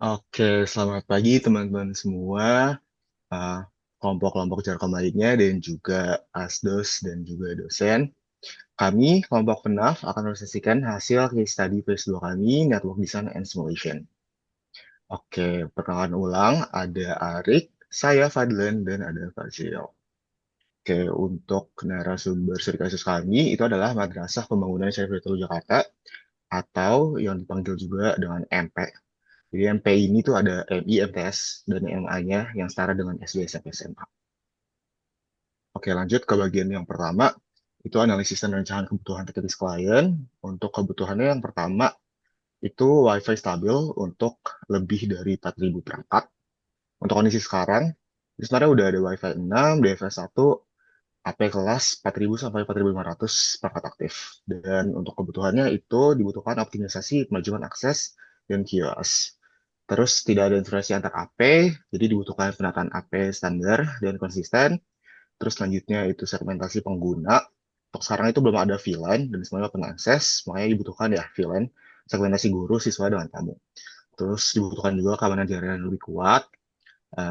Oke, selamat pagi teman-teman semua, uh, kelompok-kelompok jarak lainnya, dan juga asdos dan juga dosen. Kami, kelompok PENAF, akan mempresentasikan hasil case study PS2 kami, Network Design and Simulation. Oke, perkenalan ulang, ada Arik, saya Fadlan, dan ada Fazil. Oke, untuk narasumber studi kasus kami, itu adalah Madrasah Pembangunan Syarif Hidayatullah Jakarta, atau yang dipanggil juga dengan MP. Jadi MPI ini tuh ada MI, MTS, dan MA-nya yang setara dengan SD, SMP, SMA. Oke, lanjut ke bagian yang pertama, itu analisis dan rancangan kebutuhan teknis klien. Untuk kebutuhannya yang pertama, itu WiFi stabil untuk lebih dari 4.000 perangkat. Untuk kondisi sekarang, di sebenarnya udah ada WiFi 6, DFS 1, AP kelas 4.000 sampai 4.500 perangkat aktif. Dan untuk kebutuhannya itu dibutuhkan optimisasi kemajuan akses dan kios. Terus tidak ada interferensi antar AP, jadi dibutuhkan penataan AP standar dan konsisten. Terus selanjutnya itu segmentasi pengguna. Untuk sekarang itu belum ada VLAN dan semuanya open access, makanya dibutuhkan ya VLAN, segmentasi guru siswa dengan tamu. Terus dibutuhkan juga keamanan jaringan yang lebih kuat,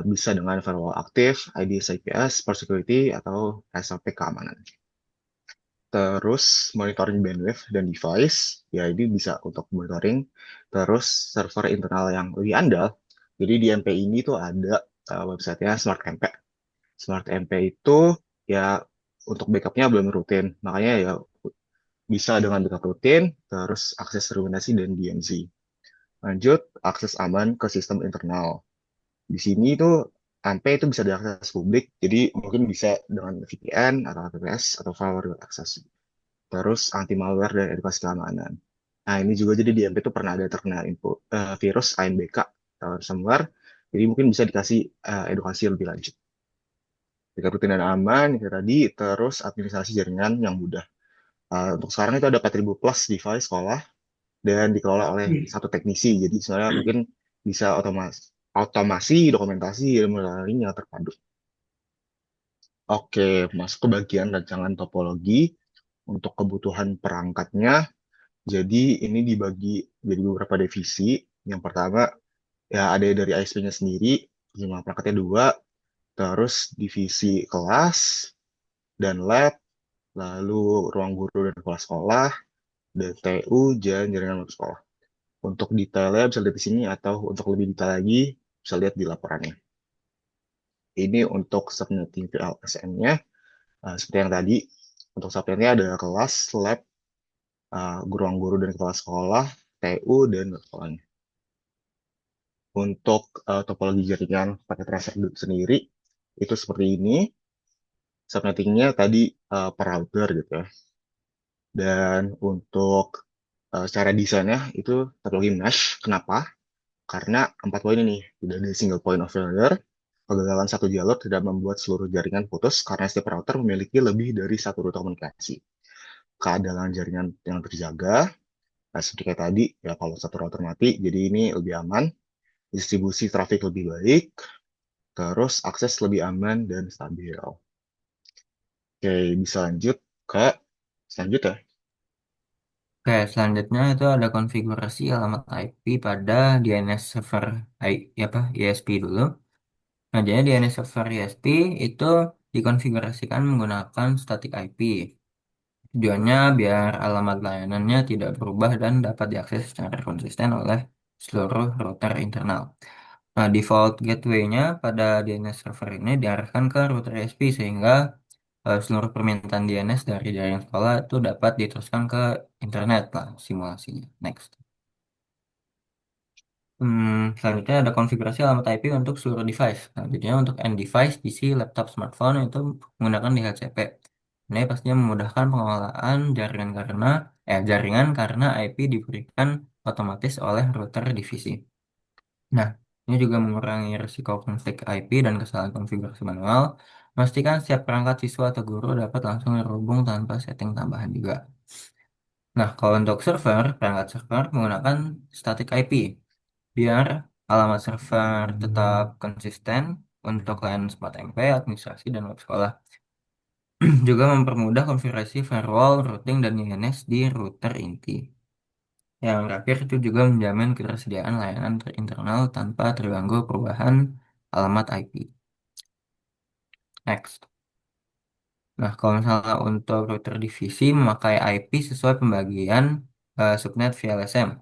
bisa dengan firewall aktif, IDS IPS, Port Security, atau SLP keamanan. Terus monitoring bandwidth dan device, ya ini bisa untuk monitoring. Terus server internal yang lebih andal. Jadi di MP ini tuh ada websitenya SmartMP. SmartMP itu ya untuk backupnya belum rutin, makanya ya bisa dengan backup rutin, terus akses terminasi dan DMZ. Lanjut, akses aman ke sistem internal. Di sini tuh MP itu bisa diakses publik, jadi mungkin bisa dengan VPN atau APS atau firewall access. Terus anti malware dan edukasi keamanan. Nah, ini juga jadi di MP itu pernah ada terkena virus ANBK atau ransomware, jadi mungkin bisa dikasih edukasi lebih lanjut. Jika rutin dan aman, itu tadi, terus administrasi jaringan yang mudah. Untuk sekarang itu ada 4.000 plus device sekolah dan dikelola oleh satu teknisi. Jadi sebenarnya mungkin bisa otomasi, dokumentasi, ilmu learning yang terpadu. Oke, masuk ke bagian rancangan topologi untuk kebutuhan perangkatnya. Jadi ini dibagi jadi beberapa divisi. Yang pertama ya ada dari ISP-nya sendiri, jumlah perangkatnya dua, terus divisi kelas dan lab, lalu ruang guru dan kepala sekolah, DTU, dan jaringan web sekolah. Untuk detailnya bisa lihat di sini atau untuk lebih detail lagi bisa lihat di laporannya. Ini untuk subnetting VLSN-nya. Seperti yang tadi, untuk subnetnya ada kelas, lab, ruang guru dan kepala sekolah, TU, dan web sekolahnya. Untuk topologi jaringan pakai tracer sendiri, itu seperti ini. Subnettingnya tadi per router gitu ya. Dan untuk cara desainnya itu topologi mesh. Kenapa? Karena 4 poin ini tidak ada single point of failure. Kegagalan satu jalur tidak membuat seluruh jaringan putus karena setiap router memiliki lebih dari satu rute komunikasi. Keadalan jaringan yang terjaga, nah, seperti kayak tadi, ya kalau satu router mati, jadi ini lebih aman, distribusi traffic lebih baik, terus akses lebih aman dan stabil. Oke, bisa lanjut ke selanjutnya. Oke, selanjutnya itu ada konfigurasi alamat IP pada DNS server ISP dulu. Nah, jadi DNS server ISP itu dikonfigurasikan menggunakan static IP. Tujuannya biar alamat layanannya tidak berubah dan dapat diakses secara konsisten oleh seluruh router internal. Nah, default gateway-nya pada DNS server ini diarahkan ke router ISP sehingga seluruh permintaan DNS dari jaringan sekolah itu dapat diteruskan ke internet lah simulasinya. Next. Selanjutnya ada konfigurasi alamat IP untuk seluruh device. Nah, jadinya untuk end device, PC, laptop, smartphone itu menggunakan DHCP. Ini pastinya memudahkan pengelolaan jaringan karena IP diberikan otomatis oleh router divisi. Nah, ini juga mengurangi risiko konflik IP dan kesalahan konfigurasi manual. Memastikan setiap perangkat siswa atau guru dapat langsung terhubung tanpa setting tambahan juga. Nah, kalau untuk perangkat server menggunakan static IP biar alamat server tetap konsisten untuk layanan Smart MP, administrasi, dan web sekolah. Juga mempermudah konfigurasi firewall, routing, dan DNS di router inti. Yang terakhir itu juga menjamin ketersediaan layanan internal tanpa terganggu perubahan alamat IP. Next. Nah, kalau misalnya untuk router divisi memakai IP sesuai pembagian subnet VLSM.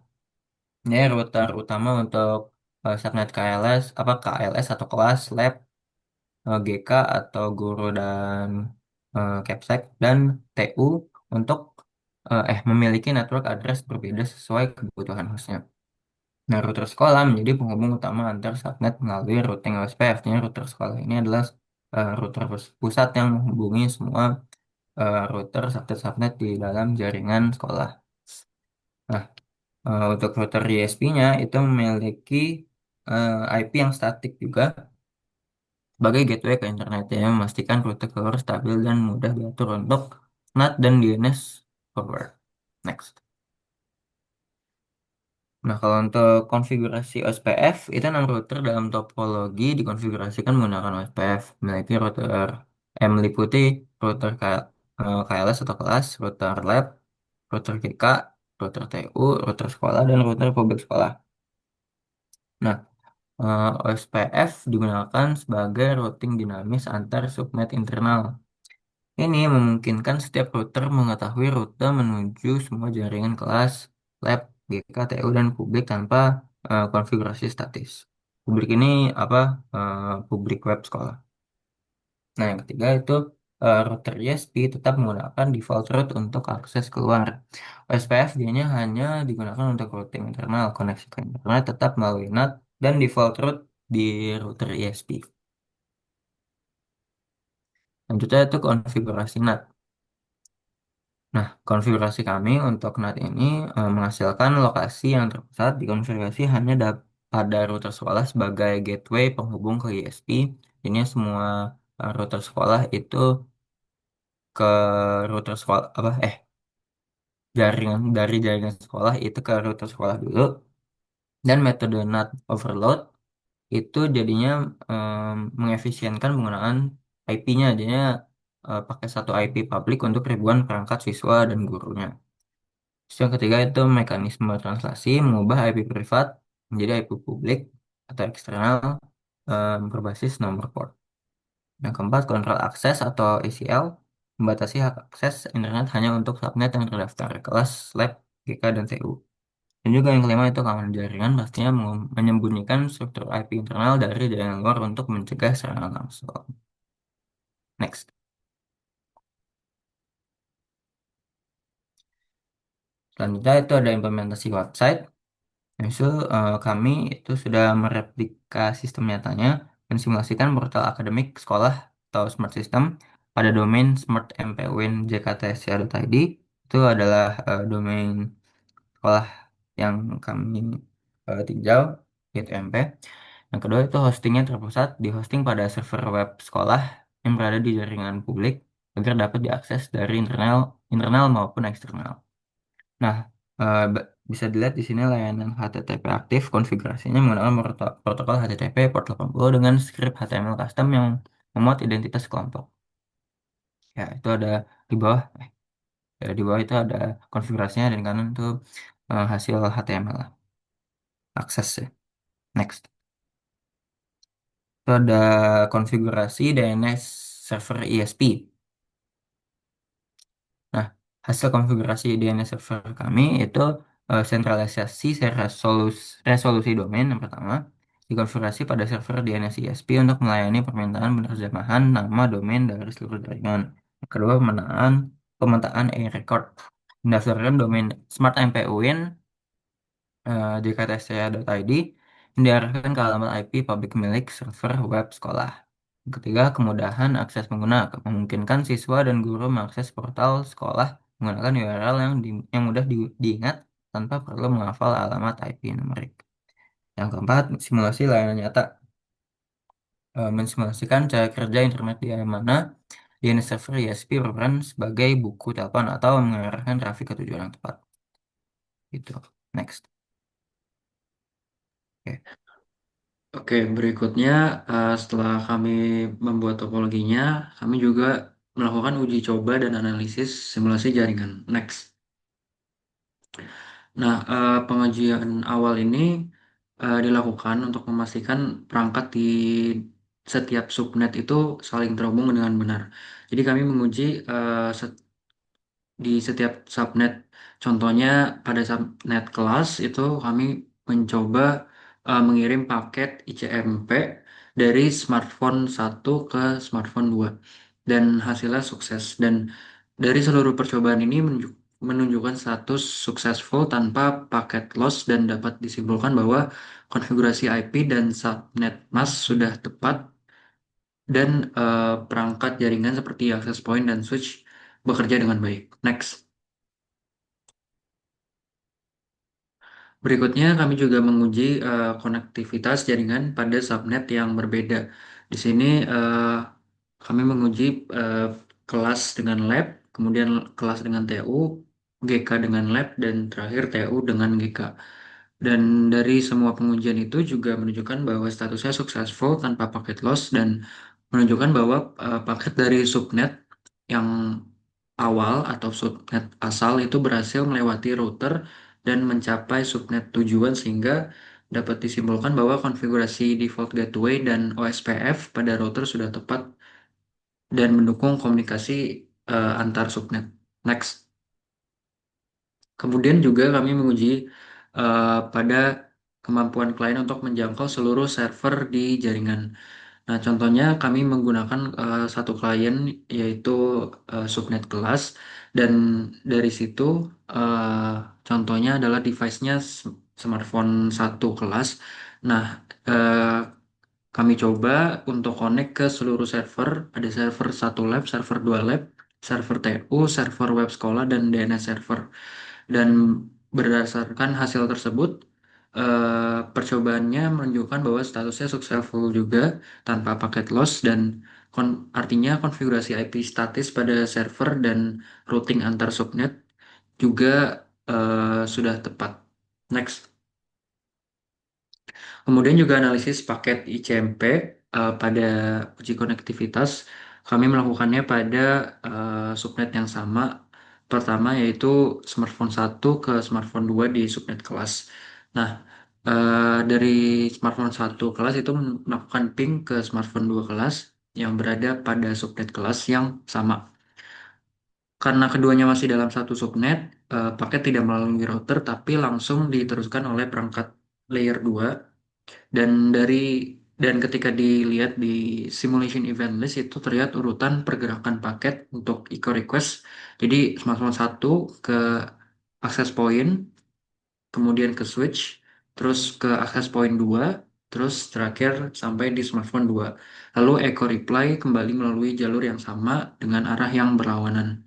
Ini router utama untuk subnet KLS, apa KLS atau kelas, lab, GK atau guru dan capsek dan TU untuk memiliki network address berbeda sesuai kebutuhan hostnya. Nah, router sekolah menjadi penghubung utama antar subnet melalui routing OSPF. Jadi, router sekolah ini adalah router pusat yang menghubungi semua router subnet-subnet di dalam jaringan sekolah. Nah, untuk router ISP-nya itu memiliki IP yang statik juga sebagai gateway ke internet yang memastikan rute keluar stabil dan mudah diatur untuk NAT dan DNS forward. Next. Nah, kalau untuk konfigurasi OSPF, itu enam router dalam topologi dikonfigurasikan menggunakan OSPF. Memiliki router meliputi router KLS atau kelas, router lab, router GK, router TU, router sekolah, dan router publik sekolah. Nah, OSPF digunakan sebagai routing dinamis antar subnet internal. Ini memungkinkan setiap router mengetahui rute menuju semua jaringan kelas, lab, GK, TU, dan publik tanpa konfigurasi statis. Publik ini apa? Publik web sekolah. Nah, yang ketiga itu router ISP tetap menggunakan default route untuk akses keluar. OSPF dia hanya digunakan untuk routing internal, koneksi ke internet tetap melalui NAT dan default route di router ISP. Selanjutnya itu konfigurasi NAT. Nah, konfigurasi kami untuk NAT ini menghasilkan lokasi yang terpusat dikonfigurasi hanya pada router sekolah sebagai gateway penghubung ke ISP. Ini semua router sekolah itu ke router sekolah jaringan dari jaringan sekolah itu ke router sekolah dulu, dan metode NAT overload itu jadinya mengefisienkan penggunaan IP-nya, jadinya pakai satu IP publik untuk ribuan perangkat siswa dan gurunya. Terus yang ketiga itu mekanisme translasi mengubah IP privat menjadi IP publik atau eksternal berbasis nomor port. Yang keempat, kontrol akses atau ACL membatasi hak akses internet hanya untuk subnet yang terdaftar kelas, lab, GK, dan TU. Dan juga yang kelima itu keamanan jaringan pastinya menyembunyikan struktur IP internal dari jaringan luar untuk mencegah serangan langsung. Next. Selanjutnya itu ada implementasi website. Itu kami itu sudah mereplika sistem nyatanya dan simulasikan portal akademik sekolah atau smart system pada domain smartmpwin.jktsa.id. Itu adalah domain sekolah yang kami tinjau, yaitu MP. Yang kedua itu hostingnya terpusat di hosting pada server web sekolah yang berada di jaringan publik agar dapat diakses dari internal internal maupun eksternal. Nah, bisa dilihat di sini layanan HTTP aktif konfigurasinya menggunakan protokol HTTP port 80 dengan script HTML custom yang memuat identitas kelompok. Ya, itu ada di bawah. Di bawah itu ada konfigurasinya dan kanan itu hasil HTML lah. Akses ya. Next. Itu ada konfigurasi DNS server ISP. Nah, hasil konfigurasi DNS server kami itu sentralisasi resolusi domain yang pertama dikonfigurasi pada server DNS ISP untuk melayani permintaan penerjemahan nama domain dari seluruh jaringan. Yang kedua, pemetaan e-record. Mendaftarkan domain smartmpwin jktca.id yang diarahkan ke alamat IP publik milik server web sekolah. Yang ketiga, kemudahan akses pengguna memungkinkan siswa dan guru mengakses portal sekolah menggunakan URL yang mudah diingat tanpa perlu menghafal alamat IP numerik. Yang keempat, simulasi layanan nyata. Mensimulasikan cara kerja internet di mana DNS server ISP berperan sebagai buku telepon atau mengarahkan trafik ke tujuan yang tepat. Gitu. Next. Oke. Oke, berikutnya setelah kami membuat topologinya, kami juga melakukan uji coba dan analisis simulasi jaringan. Next. Nah, pengujian awal ini dilakukan untuk memastikan perangkat di setiap subnet itu saling terhubung dengan benar. Jadi kami menguji di setiap subnet. Contohnya pada subnet kelas itu kami mencoba mengirim paket ICMP dari smartphone satu ke smartphone 2 dan hasilnya sukses. Dan dari seluruh percobaan ini menunjukkan status successful tanpa paket loss dan dapat disimpulkan bahwa konfigurasi IP dan subnet mask sudah tepat dan perangkat jaringan seperti access point dan switch bekerja dengan baik. Next. Berikutnya, kami juga menguji konektivitas jaringan pada subnet yang berbeda. Di sini kami menguji eh, kelas dengan lab, kemudian kelas dengan TU, GK dengan lab, dan terakhir TU dengan GK. Dan dari semua pengujian itu juga menunjukkan bahwa statusnya successful tanpa paket loss dan menunjukkan bahwa paket dari subnet yang awal atau subnet asal itu berhasil melewati router dan mencapai subnet tujuan sehingga dapat disimpulkan bahwa konfigurasi default gateway dan OSPF pada router sudah tepat dan mendukung komunikasi antar subnet. Next. Kemudian juga kami menguji pada kemampuan klien untuk menjangkau seluruh server di jaringan. Nah, contohnya kami menggunakan satu klien yaitu subnet kelas dan dari situ eh, contohnya adalah device-nya smartphone satu kelas. Nah, eh, kami coba untuk connect ke seluruh server. Ada server satu lab, server 2 lab, server TU, server web sekolah, dan DNS server. Dan berdasarkan hasil tersebut, percobaannya menunjukkan bahwa statusnya successful juga tanpa paket loss dan artinya konfigurasi IP statis pada server dan routing antar subnet juga sudah tepat. Next. Kemudian juga analisis paket ICMP pada uji konektivitas. Kami melakukannya pada subnet yang sama. Pertama yaitu smartphone satu ke smartphone 2 di subnet kelas. Nah, dari smartphone satu kelas itu melakukan ping ke smartphone 2 kelas yang berada pada subnet kelas yang sama. Karena keduanya masih dalam satu subnet, paket tidak melalui router tapi langsung diteruskan oleh perangkat layer 2 dan dari dan ketika dilihat di simulation event list itu terlihat urutan pergerakan paket untuk echo request. Jadi smartphone satu ke access point, kemudian ke switch, terus ke access point 2, terus terakhir sampai di smartphone 2. Lalu echo reply kembali melalui jalur yang sama dengan arah yang berlawanan.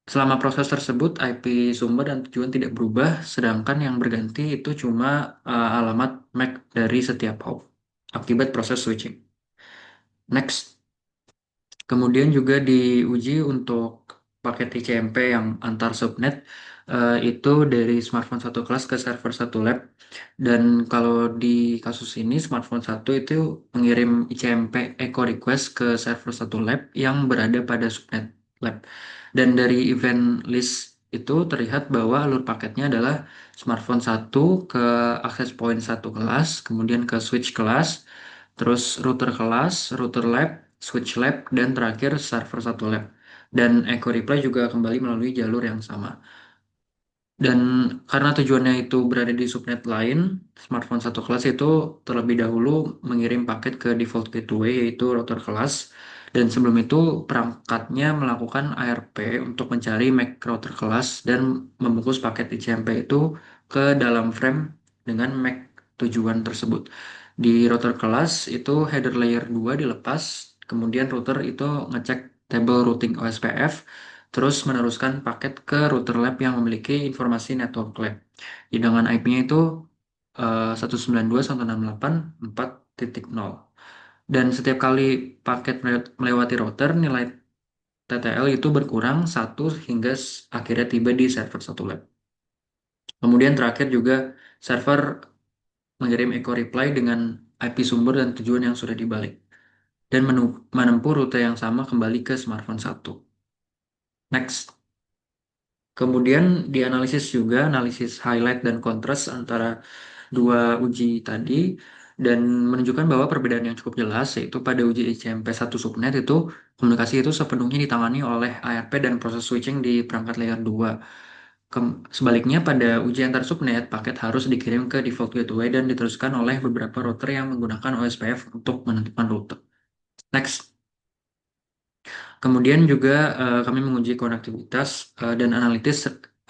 Selama proses tersebut, IP sumber dan tujuan tidak berubah, sedangkan yang berganti itu cuma alamat MAC dari setiap hop akibat proses switching. Next. Kemudian juga diuji untuk paket ICMP yang antar subnet itu dari smartphone satu kelas ke server satu lab. Dan kalau di kasus ini smartphone satu itu mengirim ICMP echo request ke server satu lab yang berada pada subnet lab. Dan dari event list itu terlihat bahwa alur paketnya adalah smartphone satu ke access point satu kelas, kemudian ke switch kelas, terus router kelas, router lab, switch lab, dan terakhir server satu lab. Dan echo reply juga kembali melalui jalur yang sama. Dan karena tujuannya itu berada di subnet lain, smartphone satu kelas itu terlebih dahulu mengirim paket ke default gateway yaitu router kelas. Dan sebelum itu perangkatnya melakukan ARP untuk mencari MAC router kelas dan membungkus paket ICMP itu ke dalam frame dengan MAC tujuan tersebut. Di router kelas itu header layer 2 dilepas, kemudian router itu ngecek table routing OSPF, terus meneruskan paket ke router lab yang memiliki informasi network lab. Dengan IP-nya itu 192.168.4.0. Dan setiap kali paket melewati router, nilai TTL itu berkurang satu hingga akhirnya tiba di server satu lab. Kemudian terakhir juga server mengirim echo reply dengan IP sumber dan tujuan yang sudah dibalik dan menempuh rute yang sama kembali ke smartphone satu. Next. Kemudian dianalisis juga, analisis highlight dan kontras antara dua uji tadi dan menunjukkan bahwa perbedaan yang cukup jelas yaitu pada uji ICMP 1 subnet itu komunikasi itu sepenuhnya ditangani oleh ARP dan proses switching di perangkat layer 2. Sebaliknya pada uji antar subnet, paket harus dikirim ke default gateway dan diteruskan oleh beberapa router yang menggunakan OSPF untuk menentukan rute. Next. Kemudian juga kami menguji konektivitas dan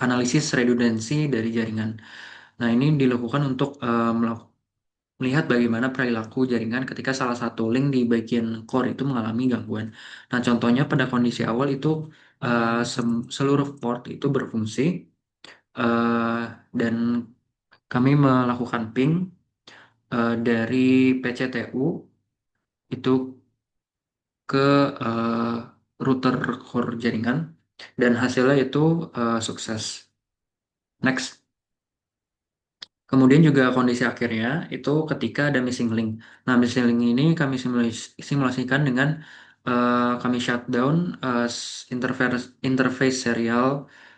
analisis redundansi dari jaringan. Nah, ini dilakukan untuk melihat bagaimana perilaku jaringan ketika salah satu link di bagian core itu mengalami gangguan. Nah, contohnya pada kondisi awal itu seluruh port itu berfungsi eh, dan kami melakukan ping dari PCTU itu ke eh, router core jaringan dan hasilnya itu sukses. Next. Kemudian juga kondisi akhirnya itu ketika ada missing link. Nah, missing link ini kami simulasikan dengan kami shutdown interface serial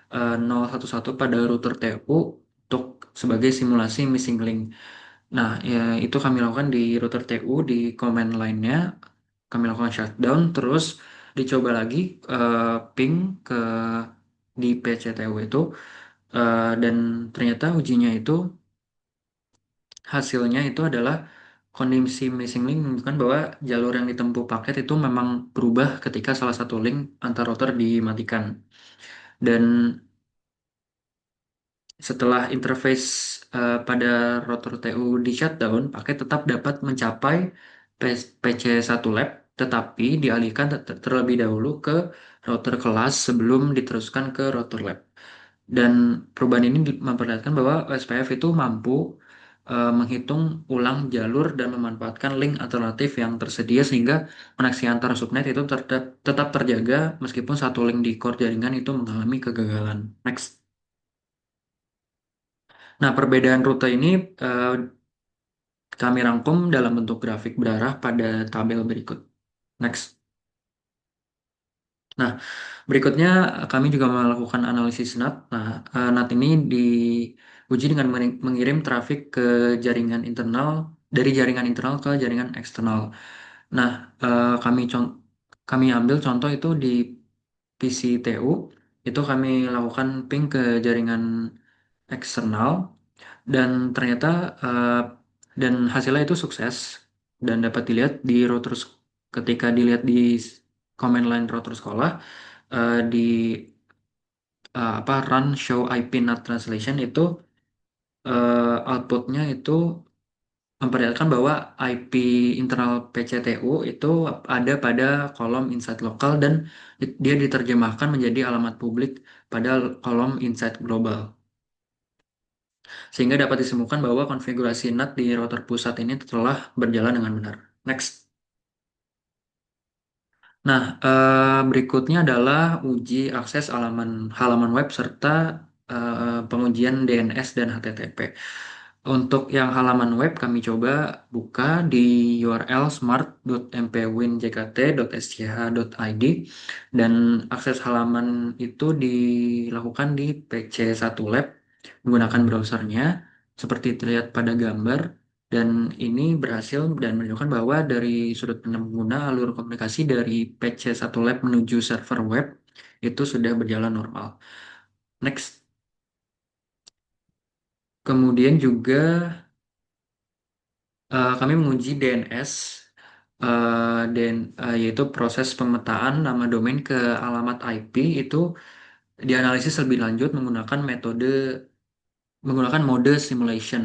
011 pada router TU untuk sebagai simulasi missing link. Nah, ya, itu kami lakukan di router TU di command line-nya. Kami lakukan shutdown, terus dicoba lagi ping ke di PCTU itu. Dan ternyata ujinya itu hasilnya itu adalah kondisi missing link menunjukkan bahwa jalur yang ditempuh paket itu memang berubah ketika salah satu link antar router dimatikan. Dan setelah interface pada router TU di shutdown, paket tetap dapat mencapai PC1 lab, tetapi dialihkan terlebih dahulu ke router kelas sebelum diteruskan ke router lab. Dan perubahan ini memperlihatkan bahwa SPF itu mampu menghitung ulang jalur dan memanfaatkan link alternatif yang tersedia sehingga koneksi antar subnet itu tetap terjaga meskipun satu link di core jaringan itu mengalami kegagalan. Next. Nah, perbedaan rute ini eh, kami rangkum dalam bentuk grafik berarah pada tabel berikut. Next. Nah, berikutnya kami juga melakukan analisis NAT. Nah, NAT ini diuji dengan mengirim trafik ke jaringan internal dari jaringan internal ke jaringan eksternal. Nah, kami ambil contoh itu di PCTU, itu kami lakukan ping ke jaringan eksternal dan ternyata eh, dan hasilnya itu sukses dan dapat dilihat di routers ketika dilihat di command line router sekolah di apa run show IP NAT translation itu outputnya itu memperlihatkan bahwa IP internal PCTU itu ada pada kolom inside lokal dan dia diterjemahkan menjadi alamat publik pada kolom inside global. Sehingga dapat disimpulkan bahwa konfigurasi NAT di router pusat ini telah berjalan dengan benar. Next. Nah, berikutnya adalah uji akses halaman web serta pengujian DNS dan HTTP. Untuk yang halaman web kami coba buka di URL smart.mpwinjkt.sch.id dan akses halaman itu dilakukan di PC1 Lab menggunakan browsernya seperti terlihat pada gambar dan ini berhasil dan menunjukkan bahwa dari sudut pandang pengguna alur komunikasi dari PC1 Lab menuju server web itu sudah berjalan normal. Next. Kemudian juga kami menguji DNS yaitu proses pemetaan nama domain ke alamat IP itu dianalisis lebih lanjut menggunakan mode simulation.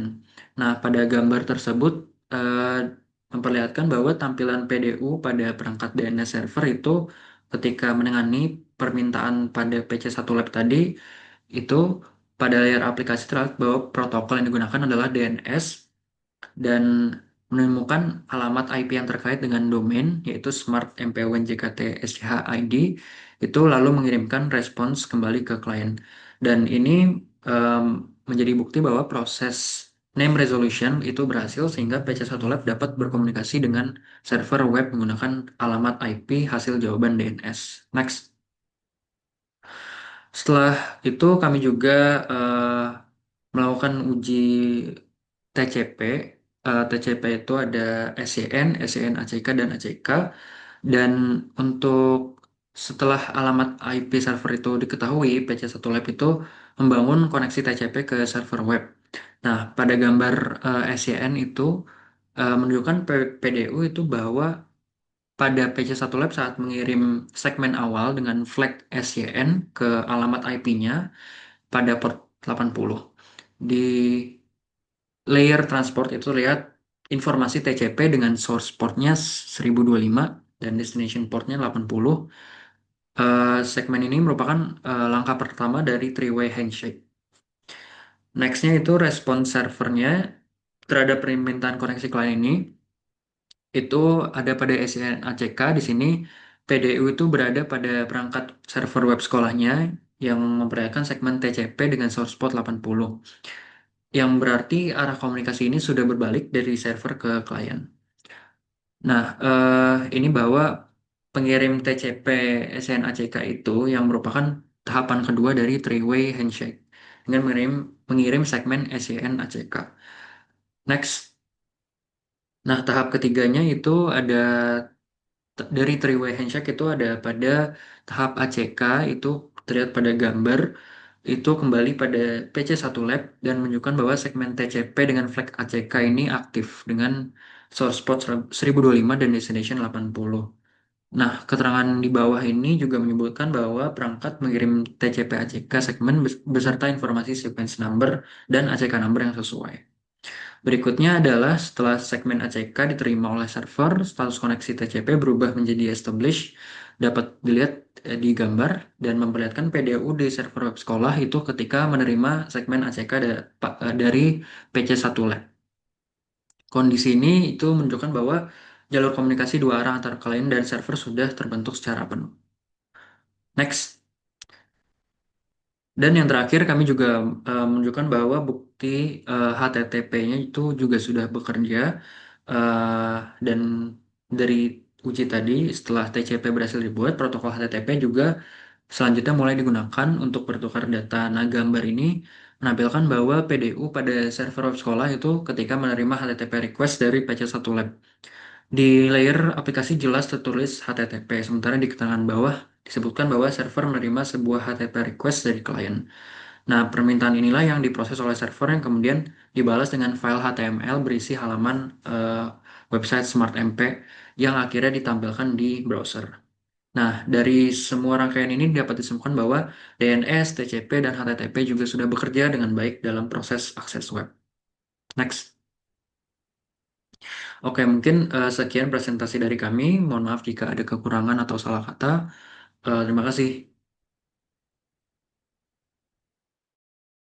Nah, pada gambar tersebut memperlihatkan bahwa tampilan PDU pada perangkat DNS server itu ketika menangani permintaan pada PC1 Lab tadi itu pada layar aplikasi terlihat bahwa protokol yang digunakan adalah DNS dan menemukan alamat IP yang terkait dengan domain yaitu smart mpwnjkt.sch.id itu lalu mengirimkan respons kembali ke klien dan ini em, menjadi bukti bahwa proses name resolution itu berhasil sehingga PC1 Lab dapat berkomunikasi dengan server web menggunakan alamat IP hasil jawaban DNS. Next. Setelah itu kami juga melakukan uji TCP. TCP itu ada SYN, SYN ACK, dan ACK. Dan untuk setelah alamat IP server itu diketahui, PC1 Lab itu membangun koneksi TCP ke server web. Nah, pada gambar SYN itu menunjukkan PDU itu bahwa pada PC1 Lab saat mengirim segmen awal dengan flag SYN ke alamat IP-nya pada port 80. Di layer transport itu lihat informasi TCP dengan source portnya 1025 dan destination portnya 80. Segmen ini merupakan langkah pertama dari three-way handshake. Nextnya itu respon servernya terhadap permintaan koneksi klien ini itu ada pada SDN ACK. Di sini PDU itu berada pada perangkat server web sekolahnya yang memperlihatkan segmen TCP dengan source port 80, yang berarti arah komunikasi ini sudah berbalik dari server ke klien. Nah, ini bahwa pengirim TCP SDN ACK itu yang merupakan tahapan kedua dari three-way handshake dengan mengirim segmen SDN ACK. Next. Nah, tahap ketiganya itu ada dari three-way handshake itu ada pada tahap ACK, itu terlihat pada gambar itu kembali pada PC1 Lab dan menunjukkan bahwa segmen TCP dengan flag ACK ini aktif dengan source port 1025 dan destination 80. Nah, keterangan di bawah ini juga menyebutkan bahwa perangkat mengirim TCP ACK segmen beserta informasi sequence number dan ACK number yang sesuai. Berikutnya adalah setelah segmen ACK diterima oleh server, status koneksi TCP berubah menjadi established, dapat dilihat di gambar dan memperlihatkan PDU di server web sekolah itu ketika menerima segmen ACK dari PC1 Lab. Kondisi ini itu menunjukkan bahwa jalur komunikasi dua arah antara klien dan server sudah terbentuk secara penuh. Next. Dan yang terakhir kami juga menunjukkan bahwa bukti HTTP-nya itu juga sudah bekerja, dan dari uji tadi setelah TCP berhasil dibuat, protokol HTTP juga selanjutnya mulai digunakan untuk bertukar data. Nah, gambar ini menampilkan bahwa PDU pada server web sekolah itu ketika menerima HTTP request dari PC1 Lab. Di layer aplikasi jelas tertulis HTTP, sementara di keterangan bawah disebutkan bahwa server menerima sebuah HTTP request dari klien. Nah, permintaan inilah yang diproses oleh server yang kemudian dibalas dengan file HTML berisi halaman website SmartMP yang akhirnya ditampilkan di browser. Nah, dari semua rangkaian ini dapat disimpulkan bahwa DNS, TCP, dan HTTP juga sudah bekerja dengan baik dalam proses akses web. Next. Oke, mungkin sekian presentasi dari kami. Mohon maaf jika ada kekurangan atau salah kata. Terima kasih.